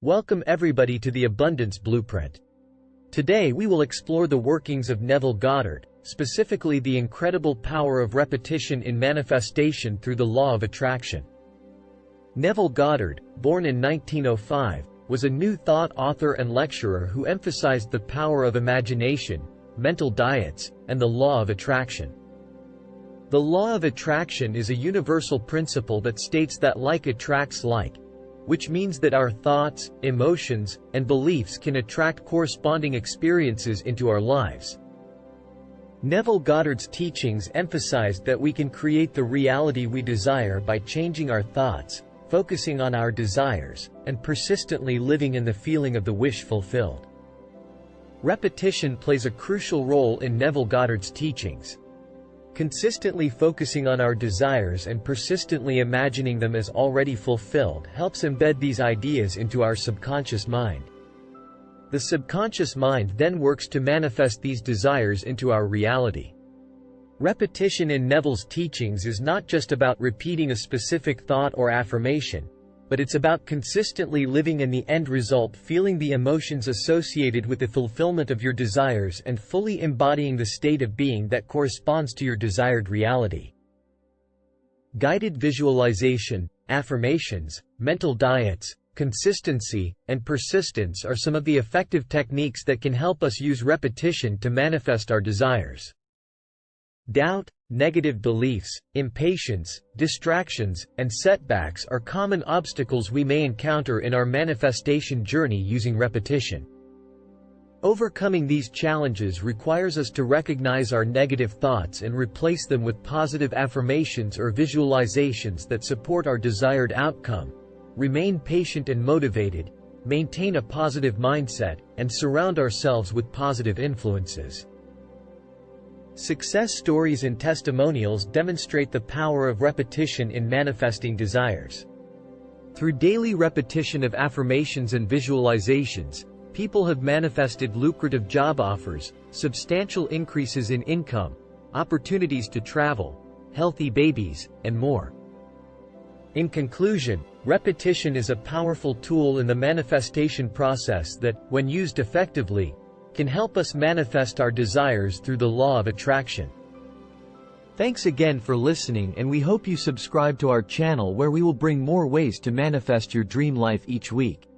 Welcome everybody to the Abundance Blueprint. Today we will explore the workings of Neville Goddard, specifically the incredible power of repetition in manifestation through the law of attraction. Neville Goddard, born in 1905, was a New Thought author and lecturer who emphasized the power of imagination, mental diets, and the law of attraction. The law of attraction is a universal principle that states that like attracts like, which means that our thoughts, emotions, and beliefs can attract corresponding experiences into our lives. Neville Goddard's teachings emphasized that we can create the reality we desire by changing our thoughts, focusing on our desires, and persistently living in the feeling of the wish fulfilled. Repetition plays a crucial role in Neville Goddard's teachings. Consistently focusing on our desires and persistently imagining them as already fulfilled helps embed these ideas into our subconscious mind. The subconscious mind then works to manifest these desires into our reality. Repetition in Neville's teachings is not just about repeating a specific thought or affirmation, but it's about consistently living in the end result, feeling the emotions associated with the fulfillment of your desires and fully embodying the state of being that corresponds to your desired reality. Guided visualization, affirmations, mental diets, consistency, and persistence are some of the effective techniques that can help us use repetition to manifest our desires. Doubt, negative beliefs, impatience, distractions, and setbacks are common obstacles we may encounter in our manifestation journey using repetition. Overcoming these challenges requires us to recognize our negative thoughts and replace them with positive affirmations or visualizations that support our desired outcome. Remain patient and motivated, maintain a positive mindset, and surround ourselves with positive influences. Success stories and testimonials demonstrate the power of repetition in manifesting desires. Through daily repetition of affirmations and visualizations, people have manifested lucrative job offers, substantial increases in income, opportunities to travel, healthy babies, and more. In conclusion, repetition is a powerful tool in the manifestation process that, when used effectively, can help us manifest our desires through the law of attraction. Thanks again for listening, and we hope you subscribe to our channel where we will bring more ways to manifest your dream life each week.